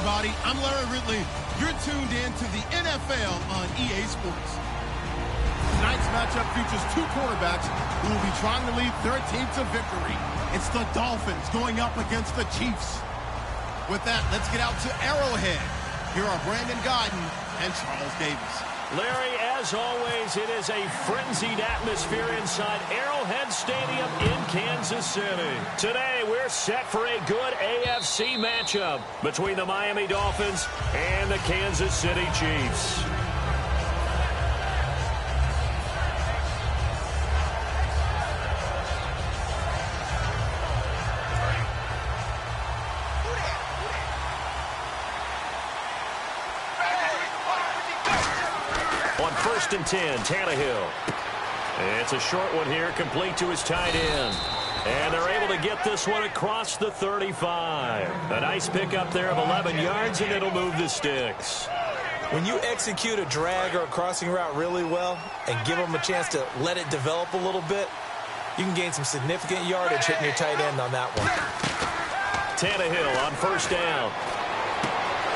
everybody. I'm Larry Ridley. You're tuned in to the NFL on EA Sports. Tonight's matchup features two quarterbacks who will be trying to lead their team to victory. It's the Dolphins going up against the Chiefs. With that, let's get out to Arrowhead. Here are Brandon Godden and Charles Davis. Larry, as always, it is a frenzied atmosphere inside Arrowhead Stadium in Kansas City. Today, we're set for a good AFC matchup between the Miami Dolphins and the Kansas City Chiefs. On 1st and 10, Tannehill. It's a short one here, complete to his tight end. And they're able to get this one across the 35. A nice pickup there of 11 yards, and it'll move the sticks. When you execute a drag or a crossing route really well and give them a chance to let it develop a little bit, you can gain some significant yardage hitting your tight end on that one. Tannehill on 1st down.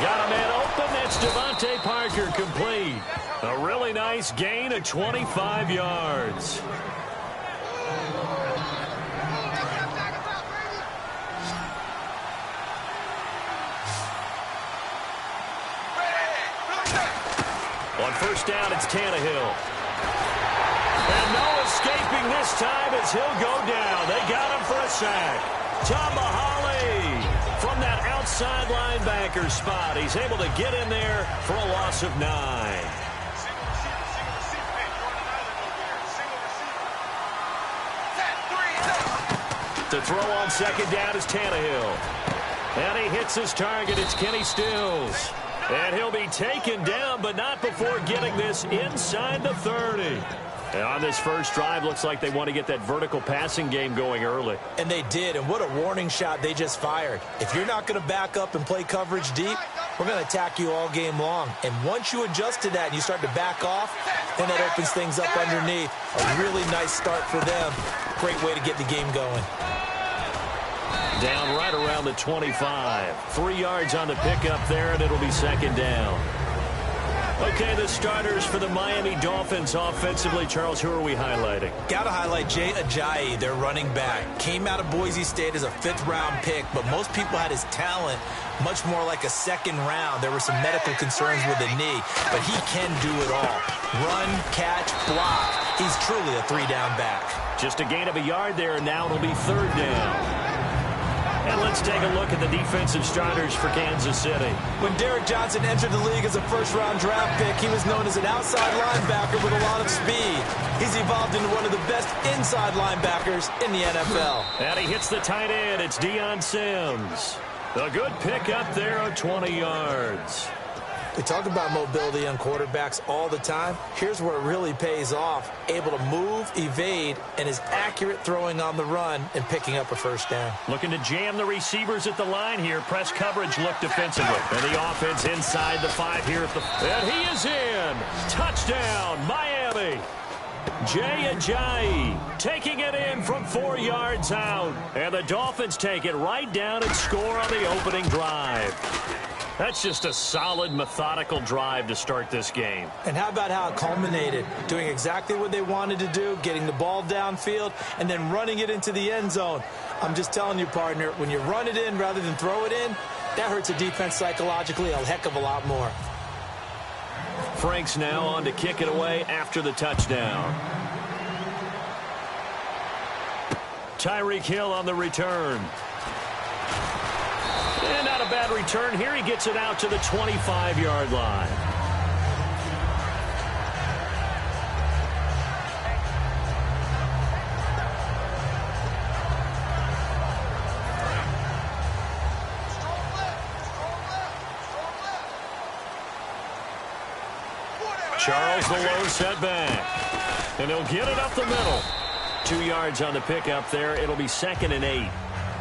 Got a man open. That's Devontae Parker complete. A really nice gain of 25 yards. On 1st down, it's Tannehill. And no escaping this time as he'll go down. They got him for a sack. Tomahali from that outside linebacker spot. He's able to get in there for a loss of 9. To throw on 2nd down is Tannehill. And he hits his target. It's Kenny Stills. And he'll be taken down, but not before getting this inside the 30. And on this first drive, looks like they want to get that vertical passing game going early. And they did, and what a warning shot they just fired. If you're not going to back up and play coverage deep, we're going to attack you all game long. And once you adjust to that and you start to back off, then that opens things up underneath. A really nice start for them. Great way to get the game going. Down right around the 25. 3 yards on the pickup there, and it'll be 2nd down. Okay, the starters for the Miami Dolphins offensively. Charles, who are we highlighting? Got to highlight Jaycazzz, their running back. Came out of Boise State as a 5th-round pick, but most people had his talent much more like a 2nd round. There were some medical concerns with the knee, but he can do it all. Run, catch, block. He's truly a 3-down back. Just a gain of a yard there, and now it'll be 3rd down. And let's take a look at the defensive starters for Kansas City. When Derrick Johnson entered the league as a 1st-round draft pick, he was known as an outside linebacker with a lot of speed. He's evolved into one of the best inside linebackers in the NFL. And he hits the tight end. It's Deion Sims. A good pickup there of 20 yards. We talk about mobility on quarterbacks all the time. Here's where it really pays off. Able to move, evade, and is accurate throwing on the run and picking up a 1st down. Looking to jam the receivers at the line here. Press coverage look defensively. And the offense inside the 5 here at the... And he is in. Touchdown, Miami. Jaycazzz taking it in from 4 yards out. And the Dolphins take it right down and score on the opening drive. That's just a solid, methodical drive to start this game. And how about how it culminated? Doing exactly what they wanted to do, getting the ball downfield, and then running it into the end zone. I'm just telling you, partner, when you run it in rather than throw it in, that hurts a defense psychologically a heck of a lot more. Franks now on to kick it away after the touchdown. Tyreek Hill on the return. And not a bad return here. He gets it out to the 25-yard line. Charles the low setback. And he'll get it up the middle. 2 yards on the pickup there. It'll be 2nd and 8.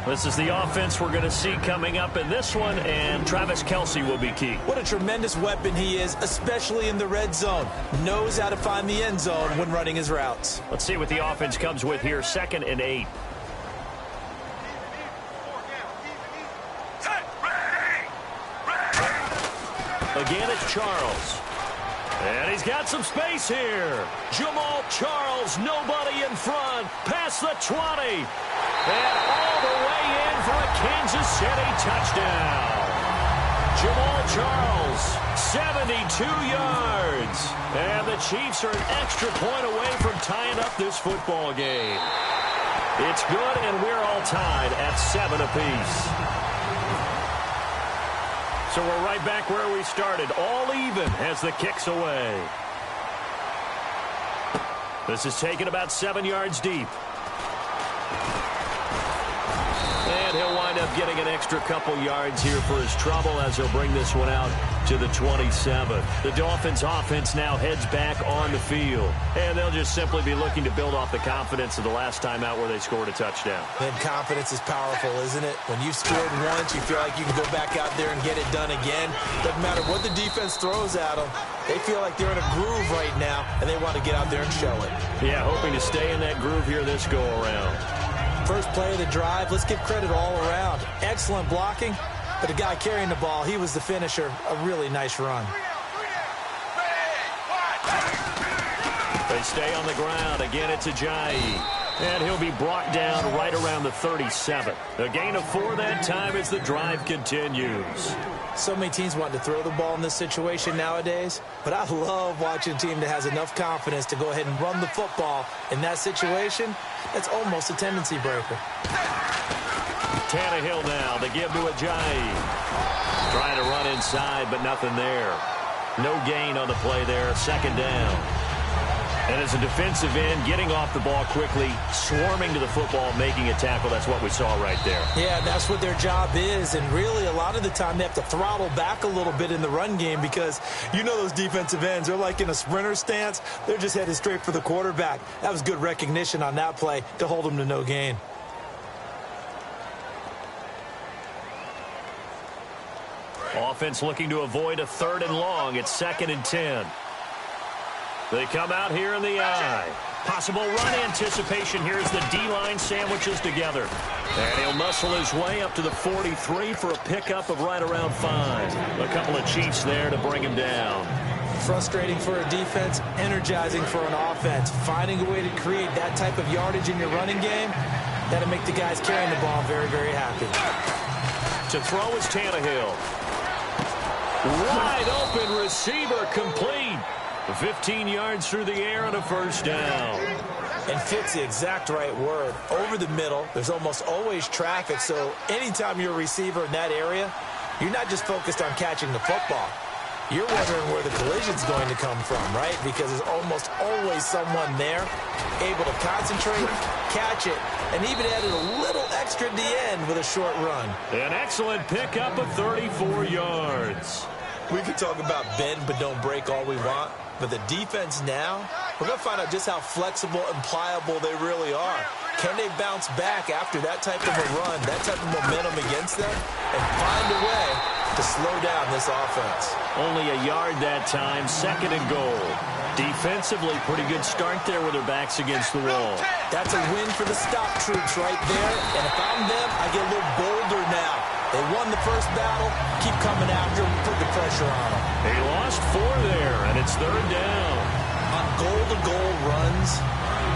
This is the offense we're going to see coming up in this one, and Travis Kelce will be key. What a tremendous weapon he is, especially in the red zone. Knows how to find the end zone when running his routes. Let's see what the offense comes with here. 2nd and 8. again, it's Charles. And he's got some space here. Jamal Charles, nobody in front. Past the 20. And all the way in for a Kansas City touchdown. Jamal Charles, 72 yards. And the Chiefs are an extra point away from tying up this football game. It's good, and we're all tied at 7 apiece. So we're right back where we started, all even as the kick's away. This is taken about 7 yards deep. And he'll wind up getting an extra couple yards here for his trouble as he'll bring this one out to the 27. The Dolphins offense now heads back on the field. And they'll just simply be looking to build off the confidence of the last time out where they scored a touchdown. Then confidence is powerful, isn't it? When you've scored once, you feel like you can go back out there and get it done again. Doesn't matter what the defense throws at them. They feel like they're in a groove right now, and they want to get out there and show it. Yeah, hoping to stay in that groove here this go-around. First play of the drive, let's give credit all around. Excellent blocking, but the guy carrying the ball, he was the finisher. A really nice run. They stay on the ground. Again, it's Ajayi. And he'll be brought down right around the 37. A gain of 4 that time as the drive continues. So many teams want to throw the ball in this situation nowadays, but I love watching a team that has enough confidence to go ahead and run the football in that situation. That's almost a tendency breaker. Tannehill now, the give to Ajayi. Trying to run inside, but nothing there. No gain on the play there, second down. And as a defensive end, getting off the ball quickly, swarming to the football, making a tackle, that's what we saw right there. Yeah, that's what their job is, and really a lot of the time they have to throttle back a little bit in the run game because you know those defensive ends, they're like in a sprinter stance. They're just headed straight for the quarterback. That was good recognition on that play to hold them to no gain. Offense looking to avoid a 3rd and long. It's 2nd and 10. They come out here in the eye. Possible run anticipation. Here's the D-line sandwiches together. And he'll muscle his way up to the 43 for a pickup of right around 5. A couple of Chiefs there to bring him down. Frustrating for a defense, energizing for an offense. Finding a way to create that type of yardage in your running game, that'll make the guys carrying the ball very, very happy. To throw is Tannehill. Wide open receiver complete. 15 yards through the air and a first down. And fits the exact right word. Over the middle, there's almost always traffic, so anytime you're a receiver in that area, you're not just focused on catching the football. You're wondering where the collision's going to come from, right? Because there's almost always someone there able to concentrate, catch it, and even added a little extra at the end with a short run. An excellent pickup of 34 yards. We could talk about bend but don't break all we want, but the defense now, we're going to find out just how flexible and pliable they really are. Can they bounce back after that type of a run, that type of momentum against them, and find a way to slow down this offense? Only a yard that time, 2nd and goal. Defensively, pretty good start there with their backs against the wall. That's a win for the stop troops right there, and if I'm them, I get a little bolder now. They won the first battle, keep coming after them, put the pressure on them. They lost 4 there, and it's 3rd down. On goal-to-goal runs,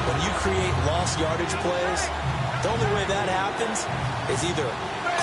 when you create lost yardage plays, the only way that happens is either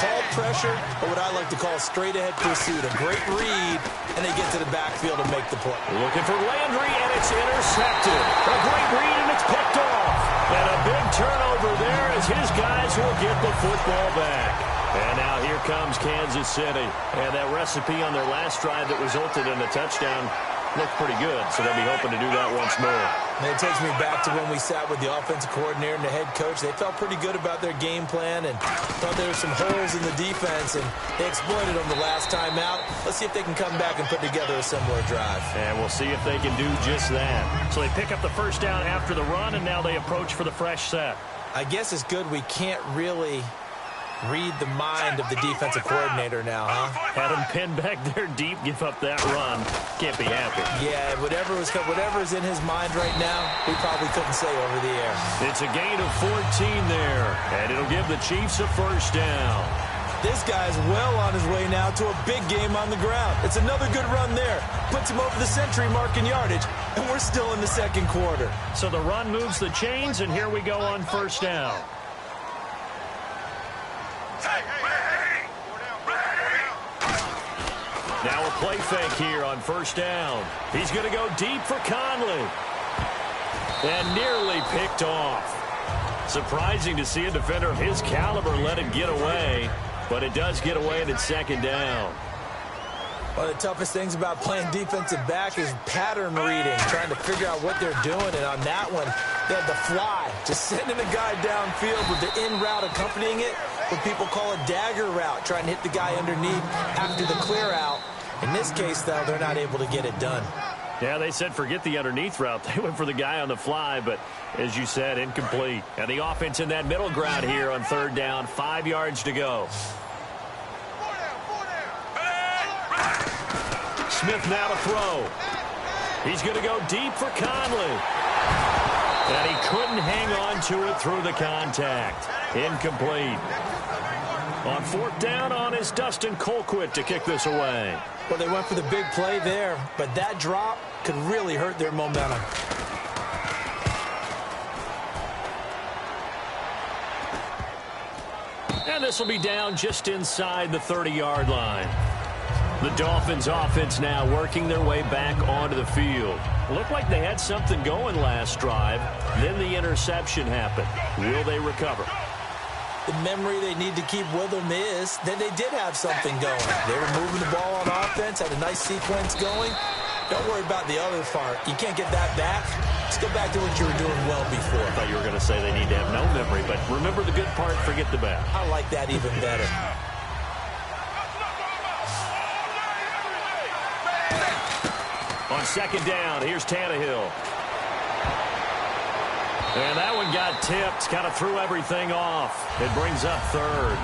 called pressure or what I like to call straight-ahead pursuit. A great read, and they get to the backfield and make the play. Looking for Landry, and it's intercepted. A great read, and it's picked off. And a big turnover there as his guys will get the football back. And now here comes Kansas City. And that recipe on their last drive that resulted in a touchdown looked pretty good, so they'll be hoping to do that once more. And it takes me back to when we sat with the offensive coordinator and the head coach. They felt pretty good about their game plan and thought there were some holes in the defense, and they exploited them the last time out. Let's see if they can come back and put together a similar drive. And we'll see if they can do just that. So they pick up the first down after the run, and now they approach for the fresh set. I guess it's good we can't really read the mind of the defensive coordinator now, huh? Had him pinned back there deep, give up that run. Can't be happy. Yeah, whatever is in his mind right now, we probably couldn't say over the air. It's a gain of 14 there, and it'll give the Chiefs a first down. This guy's well on his way now to a big game on the ground. It's another good run there. Puts him over the century mark in yardage, and we're still in the second quarter. So the run moves the chains, and here we go on first down. Now a play fake here on first down. He's going to go deep for Conley. And nearly picked off. Surprising to see a defender of his caliber let it get away, but it does get away and it's second down. One of the toughest things about playing defensive back is pattern reading, trying to figure out what they're doing. And on that one, they had the fly, just sending a guy downfield with the in route accompanying it, what people call a dagger route, trying to hit the guy underneath after the clear out. In this case, though, they're not able to get it done. Yeah, they said forget the underneath route. They went for the guy on the fly, but as you said, incomplete. And the offense in that middle ground here on third down, 5 yards to go. Smith now to throw. He's going to go deep for Conley. And he couldn't hang on to it through the contact. Incomplete. On fourth down on is Dustin Colquitt to kick this away. Well, they went for the big play there, but that drop could really hurt their momentum. And this will be down just inside the 30-yard line. The Dolphins offense now working their way back onto the field. Looked like they had something going last drive. Then the interception happened. Will they recover? The memory they need to keep with them is that they did have something going. They were moving the ball on offense, had a nice sequence going. Don't worry about the other part. You can't get that back. Let's go back to what you were doing well before. I thought you were going to say they need to have no memory, but remember the good part, forget the bad. I like that even better. On second down, here's Tannehill. And that one got tipped, kind of threw everything off. It brings up third.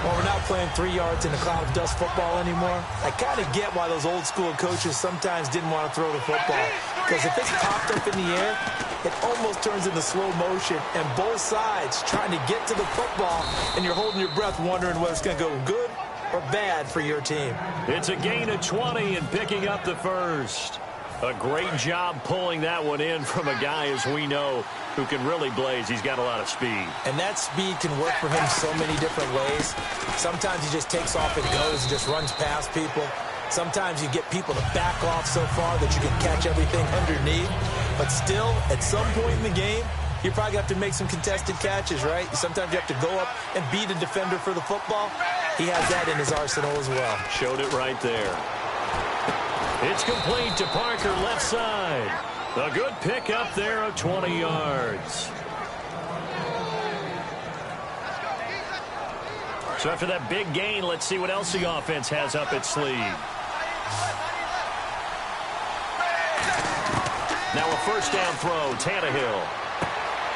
Well, we're not playing 3 yards in a cloud of dust football anymore. I kind of get why those old school coaches sometimes didn't want to throw the football. Because if it's popped up in the air, it almost turns into slow motion. And both sides trying to get to the football, and you're holding your breath wondering whether it's going to go good or bad for your team. It's a gain of 20 and picking up the first. A great job pulling that one in from a guy, as we know, who can really blaze. He's got a lot of speed. And that speed can work for him so many different ways. Sometimes he just takes off and goes and just runs past people. Sometimes you get people to back off so far that you can catch everything underneath. But still, at some point in the game, you probably have to make some contested catches, right? Sometimes you have to go up and beat a defender for the football. He has that in his arsenal as well. Showed it right there. It's complete to Parker, left side. A good pick up there of 20 yards. So after that big gain, let's see what else the offense has up its sleeve. Now a first down throw, Tannehill.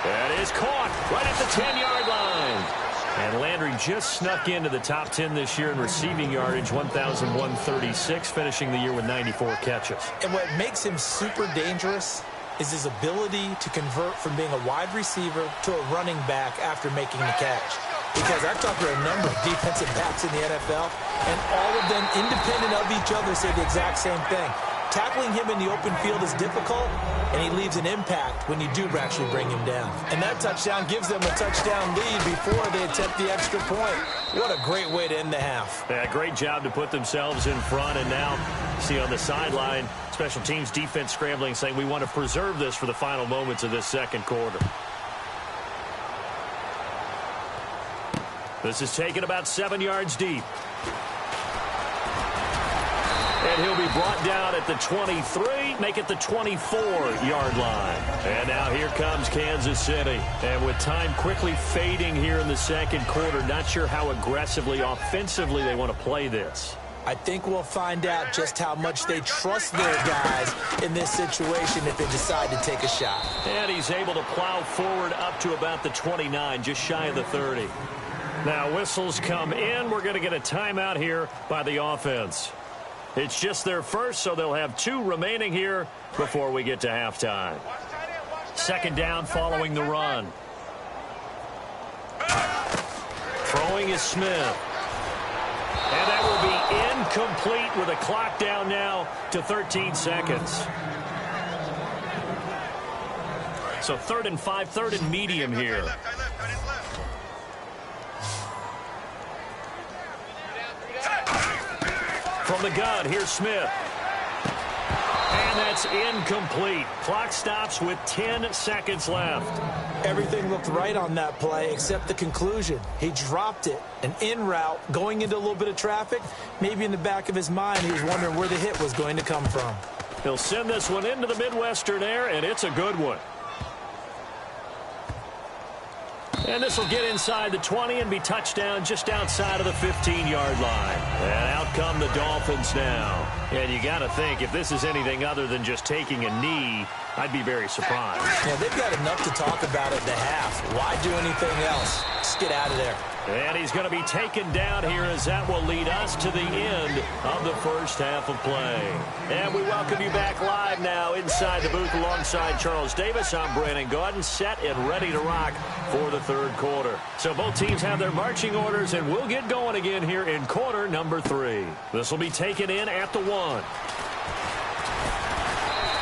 That is caught right at the 10-yard line. And Landry just snuck into the top 10 this year in receiving yardage, 1,136, finishing the year with 94 catches. And what makes him super dangerous is his ability to convert from being a wide receiver to a running back after making the catch. Because I've talked to a number of defensive backs in the NFL, and all of them, independent of each other, say the exact same thing. Tackling him in the open field is difficult, and he leaves an impact when you do actually bring him down. And that touchdown gives them a touchdown lead before they attempt the extra point. What a great way to end the half. Yeah, great job to put themselves in front, and now see on the sideline, special teams defense scrambling, saying we want to preserve this for the final moments of this second quarter. This is taken about 7 yards deep. And he'll be brought down at the 23, make it the 24-yard line. And now here comes Kansas City. And with time quickly fading here in the second quarter, not sure how aggressively, offensively they want to play this. I think we'll find out just how much they trust their guys in this situation if they decide to take a shot. And he's able to plow forward up to about the 29, just shy of the 30. Now whistles come in. We're going to get a timeout here by the offense. It's just their first, so they'll have 2 remaining here before we get to halftime. Second down following the run. Throwing throwing is Smith. And that will be incomplete with a clock down now to 13 seconds. So 3rd and 5, 3rd and medium here. From the gun, here's Smith. And that's incomplete. Clock stops with 10 seconds left. Everything looked right on that play except the conclusion. He dropped it. An in route going into a little bit of traffic. Maybe in the back of his mind he was wondering where the hit was going to come from. He'll send this one into the Midwestern air, and it's a good one. And this will get inside the 20 and be touchdown just outside of the 15-yard line. And out come the Dolphins now. And you got to think, if this is anything other than just taking a knee, I'd be very surprised. Yeah, they've got enough to talk about at the half. Why do anything else? Just get out of there. And he's going to be taken down here as that will lead us to the end of the first half of play. And we welcome you back live now inside the booth alongside Charles Davis. I'm Brandon Gaudin, set and ready to rock for the third quarter. So both teams have their marching orders, and we'll get going again here in quarter number 3. This will be taken in at the 1.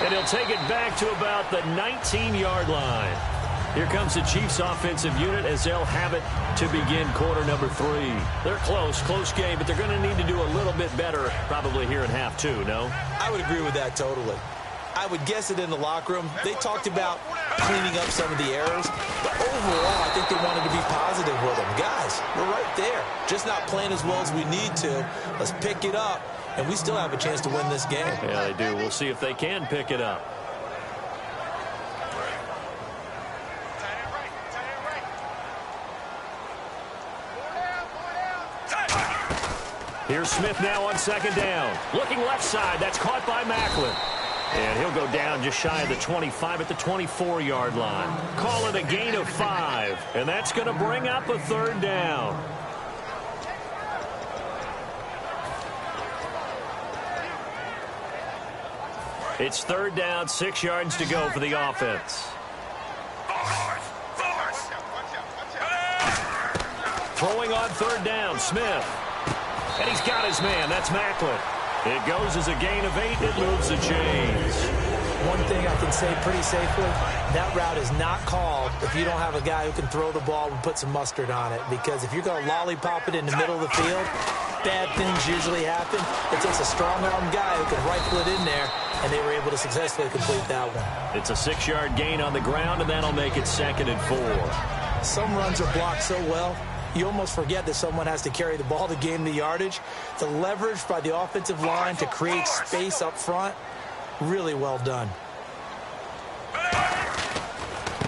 And he'll take it back to about the 19-yard line. Here comes the Chiefs offensive unit as they'll have it to begin quarter number 3. They're close game, but they're going to need to do a little bit better probably here in half 2, no? I would agree with that totally. I would guess it in the locker room. They talked about cleaning up some of the errors, but overall I think they wanted to be positive with them. Guys, we're right there. Just not playing as well as we need to. Let's pick it up, and we still have a chance to win this game. Yeah, they do. We'll see if they can pick it up. Here's Smith now on 2nd down. Looking left side. That's caught by Macklin. And he'll go down just shy of the 25 at the 24-yard line. Call it a gain of 5. And that's going to bring up a 3rd down. It's 3rd down, 6 yards to go for the offense. Throwing on 3rd down, Smith. And he's got his man. That's Macklin. It goes as a gain of 8. It moves the chains. One thing I can say pretty safely, that route is not called if you don't have a guy who can throw the ball and put some mustard on it. Because if you're going to lollipop it in the middle of the field, bad things usually happen. It takes a strong-arm guy who can rifle it in there, and they were able to successfully complete that one. It's a 6-yard gain on the ground, and that'll make it 2nd and 4. Some runs are blocked so well, you almost forget that someone has to carry the ball to gain the yardage. The leverage by the offensive line to create space up front, really well done.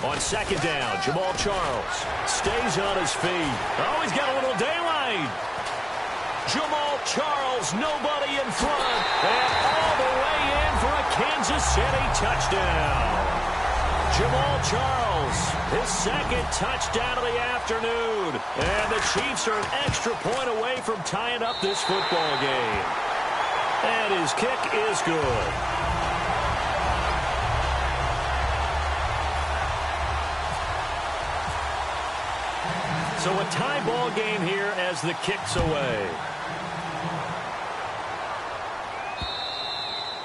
On 2nd down, Jamal Charles stays on his feet. Oh, he's got a little daylight. Jamal Charles, nobody in front, and all the way in for a Kansas City touchdown. Jamal Charles, his 2nd touchdown of the afternoon. And the Chiefs are an extra point away from tying up this football game. And his kick is good. So a tie ball game here as the kick's away.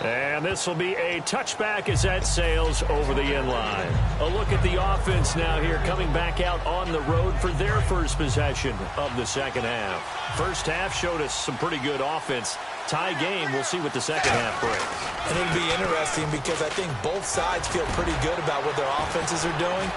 And this will be a touchback as that sails over the end line. A look at the offense now here coming back out on the road for their first possession of the second half. First half showed us some pretty good offense. Tie game, we'll see what the second half brings. And it'll be interesting because I think both sides feel pretty good about what their offenses are doing.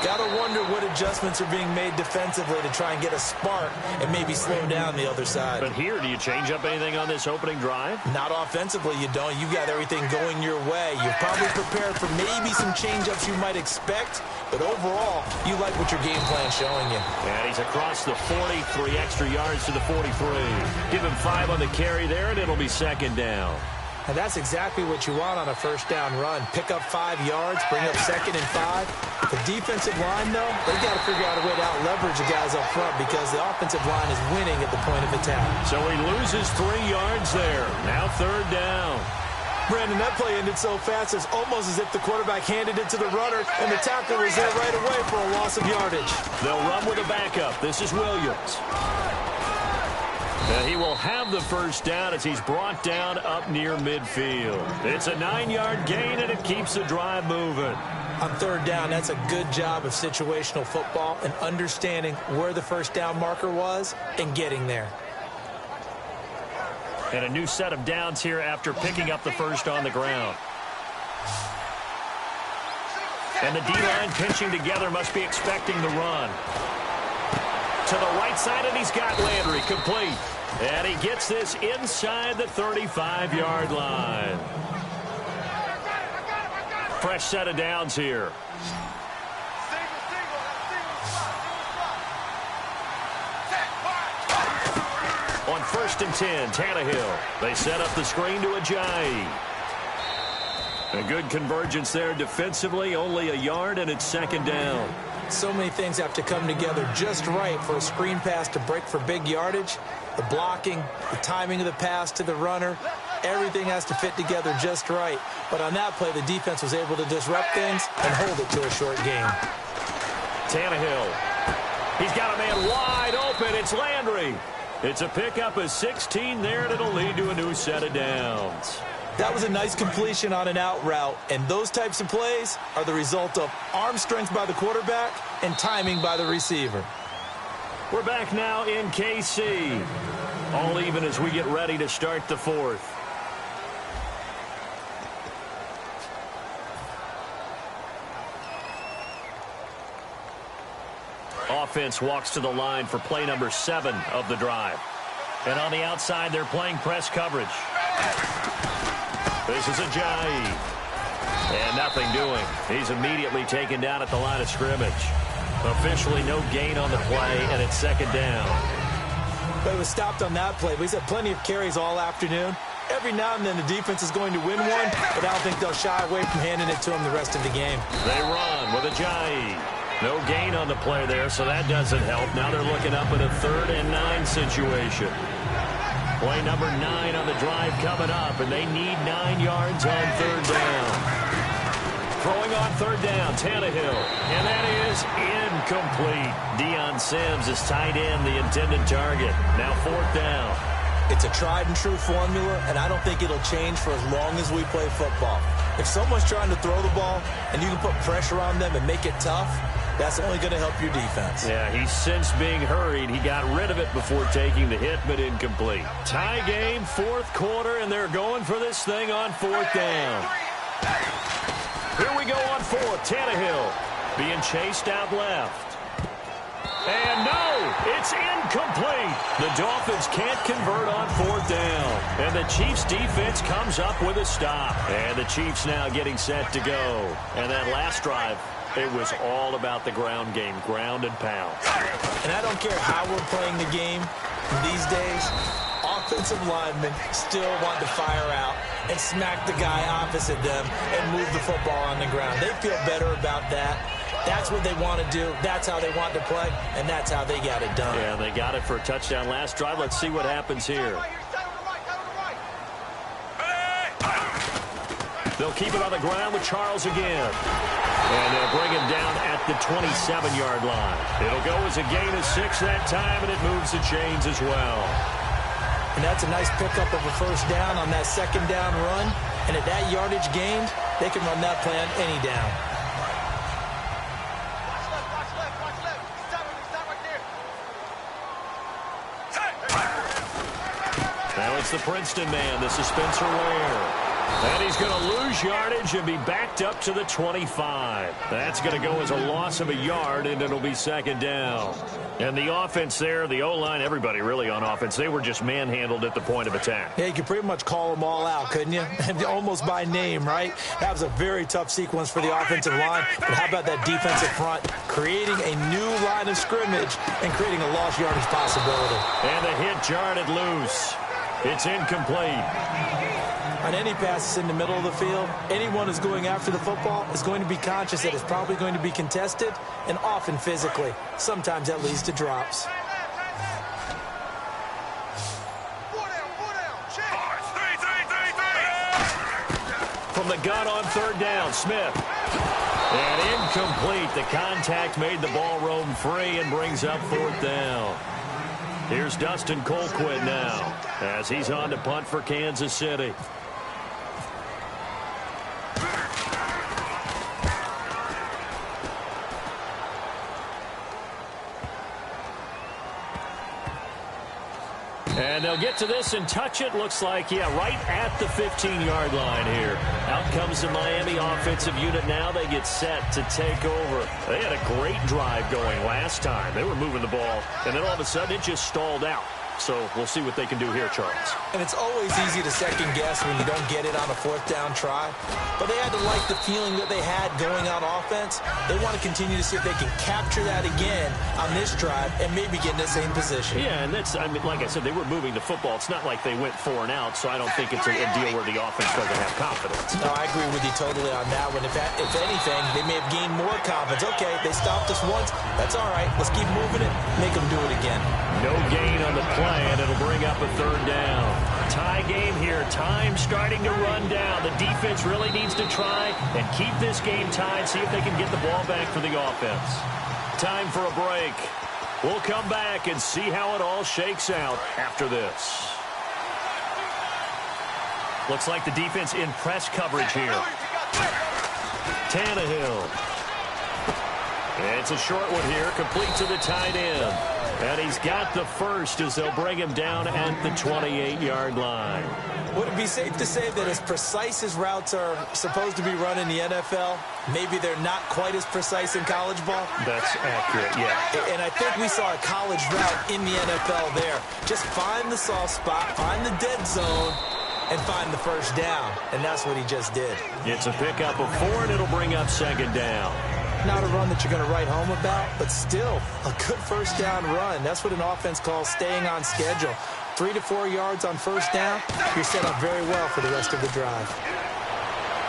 Gotta wonder what adjustments are being made defensively to try and get a spark and maybe slow down the other side. But here, do you change up anything on this opening drive? Not offensively, you don't. You've got everything going your way. You're probably prepared for maybe some change-ups you might expect, but overall, you like what your game plan's showing you. And he's across the 40, 3 extra yards to the 43. Give him 5 on the carry there, and it'll be 2nd down. And that's exactly what you want on a first down run. Pick up 5 yards, bring up 2nd and 5. The defensive line, though, they've got to figure out a way to out-leverage the guys up front because the offensive line is winning at the point of attack. So he loses 3 yards there. Now 3rd down. Brandon, that play ended so fast, it's almost as if the quarterback handed it to the runner, and the tackle was there right away for a loss of yardage. They'll run with a backup. This is Williams. And he will have the first down as he's brought down up near midfield. It's a 9-yard gain, and it keeps the drive moving. On third down, that's a good job of situational football and understanding where the first down marker was and getting there. And a new set of downs here after picking up the first on the ground. And the D-line pinching together must be expecting the run. To the right side, and he's got Landry complete. And he gets this inside the 35-yard line. Fresh set of downs here. On 1st and 10, Tannehill. They set up the screen to Ajayi. A good convergence there defensively, only a yard, and it's 2nd down. So many things have to come together just right for a screen pass to break for big yardage. The blocking, the timing of the pass to the runner, everything has to fit together just right. But on that play, the defense was able to disrupt things and hold it to a short game. Tannehill. He's got a man wide open. It's Landry. It's a pickup of 16 there, and it'll lead to a new set of downs. That was a nice completion on an out route, and those types of plays are the result of arm strength by the quarterback and timing by the receiver. We're back now in KC. All even as we get ready to start the 4th. Offense walks to the line for play number 7 of the drive. And on the outside, they're playing press coverage. This is Ajayi. And nothing doing. He's immediately taken down at the line of scrimmage. Officially no gain on the play, and it's 2nd down. But it was stopped on that play. But he's had plenty of carries all afternoon. Every now and then the defense is going to win one, but I don't think they'll shy away from handing it to him the rest of the game. They run with Ajayi. No gain on the play there, so that doesn't help. Now they're looking up at a 3rd and 9 situation. Play number 9 on the drive coming up, and they need 9 yards on 3rd down. Throwing on 3rd down, Tannehill, and that is incomplete. Deion Sims is tied in the intended target. Now 4th down. It's a tried-and-true formula, and I don't think it'll change for as long as we play football. If someone's trying to throw the ball and you can put pressure on them and make it tough, that's only going to help your defense. Yeah, he's since being hurried. He got rid of it before taking the hit, but incomplete. Tie game, 4th quarter, and they're going for this thing on 4th down. Here we go on 4th. Tannehill being chased out left. And no, it's incomplete. The Dolphins can't convert on 4th down. And the Chiefs' defense comes up with a stop. And the Chiefs now getting set to go. And that last drive, it was all about the ground game, ground and pound. And I don't care how we're playing the game these days, offensive linemen still want to fire out and smack the guy opposite them and move the football on the ground. They feel better about that. That's what they want to do. That's how they want to play, and that's how they got it done. Yeah, they got it for a touchdown last drive. Let's see what happens here. They'll keep it on the ground with Charles again. And they'll bring him down at the 27-yard line. It'll go as a gain of 6 that time, and it moves the chains as well. And that's a nice pickup of a first down on that 2nd down run. And at that yardage gained, they can run that play on any down. Now it's the Princeton man. This is Spencer Ware. And he's going to lose yardage and be backed up to the 25. That's going to go as a loss of a yard, and it'll be 2nd down. And the offense there, the O-line, everybody really on offense, they were just manhandled at the point of attack. Yeah, you could pretty much call them all out, couldn't you? Almost by name, right? That was a very tough sequence for the offensive line. But how about that defensive front creating a new line of scrimmage and creating a lost yardage possibility? And the hit jarred it loose. It's incomplete. On any passes in the middle of the field, anyone who's going after the football is going to be conscious that it's probably going to be contested and often physically. Sometimes that leads to drops. from the gun on third down. Smith. And incomplete. The contact made the ball roam free and brings up fourth down. Here's Dustin Colquitt now as he's on to punt for Kansas City. And they'll get to this and touch it. Looks like, yeah, right at the 15-yard line here. Out comes the Miami offensive unit now. They get set to take over. They had a great drive going last time. They were moving the ball, and then all of a sudden it just stalled out. So we'll see what they can do here, Charles. And it's always easy to second guess when you don't get it on a fourth down try. But they had to like the feeling that they had going on offense. They want to continue to see if they can capture that again on this drive and maybe get in the same position. Yeah, and that's, I mean, like I said, they were moving the football. It's not like they went 4 and out, so I don't think it's a deal where the offense doesn't have confidence. No, I agree with you totally on that one. If anything, they may have gained more confidence. Okay, they stopped us once. That's all right. Let's keep moving it. Make them do it again. No gain on the play, and it'll bring up a third down. Tie game here. Time starting to run down. The defense really needs to try and keep this game tied, see if they can get the ball back for the offense. Time for a break. We'll come back and see how it all shakes out after this. Looks like the defense in press coverage here. Tannehill. It's a short one here, complete to the tight end. And he's got the first as they'll bring him down at the 28-yard line. Would it be safe to say that as precise as routes are supposed to be run in the NFL, maybe they're not quite as precise in college ball? That's accurate, yeah. And I think we saw a college route in the NFL there. Just find the soft spot, find the dead zone, and find the first down. And that's what he just did. It's a pickup of 4, and it'll bring up second down. Not a run that you're going to write home about, but still a good first down run. That's what an offense calls staying on schedule. 3 to 4 yards on first down, you're set up very well for the rest of the drive.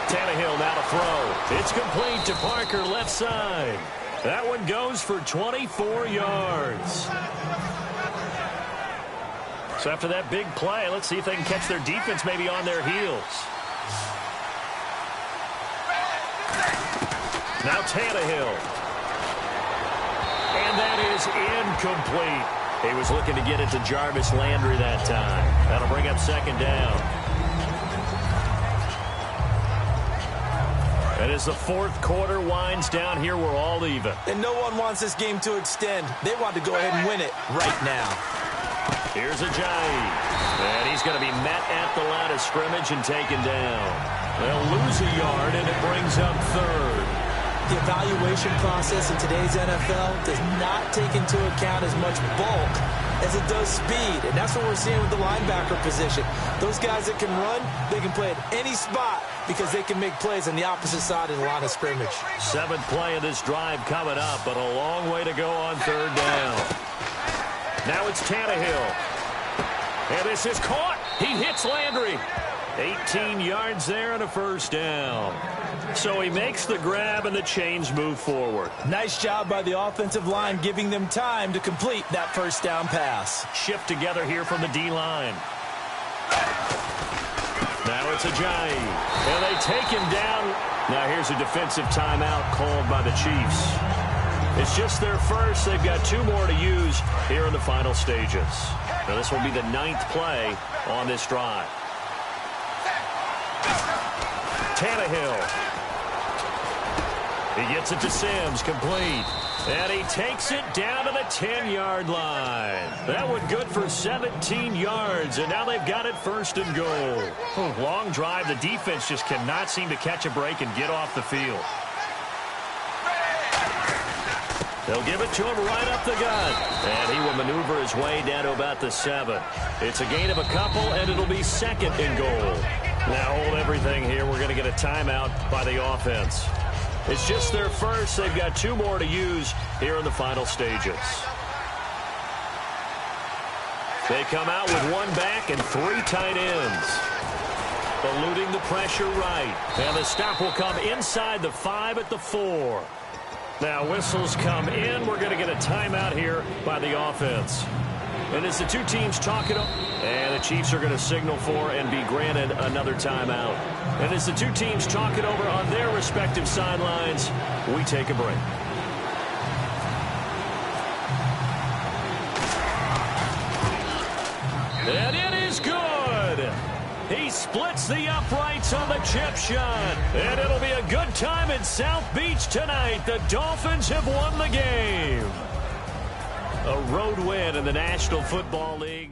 Tannehill now to throw. It's complete to Parker, left side. That one goes for 24 yards. So after that big play, let's see if they can catch their defense maybe on their heels. Now Tannehill. And that is incomplete. He was looking to get it to Jarvis Landry that time. That'll bring up second down. And as the fourth quarter winds down here, we're all even. And no one wants this game to extend. They want to go ahead and win it right now. Here's Ajayi. And he's going to be met at the line of scrimmage and taken down. They'll lose a yard, and it brings up third. The evaluation process in today's NFL does not take into account as much bulk as it does speed. And that's what we're seeing with the linebacker position. Those guys that can run, they can play at any spot because they can make plays on the opposite side of the line of scrimmage. 7th play of this drive coming up, but a long way to go on third down. Now it's Tannehill. And this is caught. He hits Landry. 18 yards there and a first down. So he makes the grab and the chains move forward. Nice job by the offensive line giving them time to complete that first down pass. Shift together here from the D-line. Now it's Ajayi. And they take him down. Now here's a defensive timeout called by the Chiefs. It's just their first. They've got 2 more to use here in the final stages. Now this will be the 9th play on this drive. Tannehill. He gets it to Sims, complete. And he takes it down to the 10-yard line. That one good for 17 yards, and now they've got it first and goal. Long drive. The defense just cannot seem to catch a break and get off the field. They'll give it to him right up the gut. And he will maneuver his way down to about the 7. It's a gain of a couple, and it'll be second and goal. Now hold everything here. We're going to get a timeout by the offense. It's just their first. They've got 2 more to use here in the final stages. They come out with 1 back and 3 tight ends. Eluding the pressure right. And the stop will come inside the 5 at the 4. Now whistles come in. We're going to get a timeout here by the offense. And as the 2 teams talk it up. And the Chiefs are going to signal for and be granted another timeout. And as the two teams talk it over on their respective sidelines, we take a break. And it is good. He splits the uprights on the chip shot. And it'll be a good time in South Beach tonight. The Dolphins have won the game. A road win in the National Football League.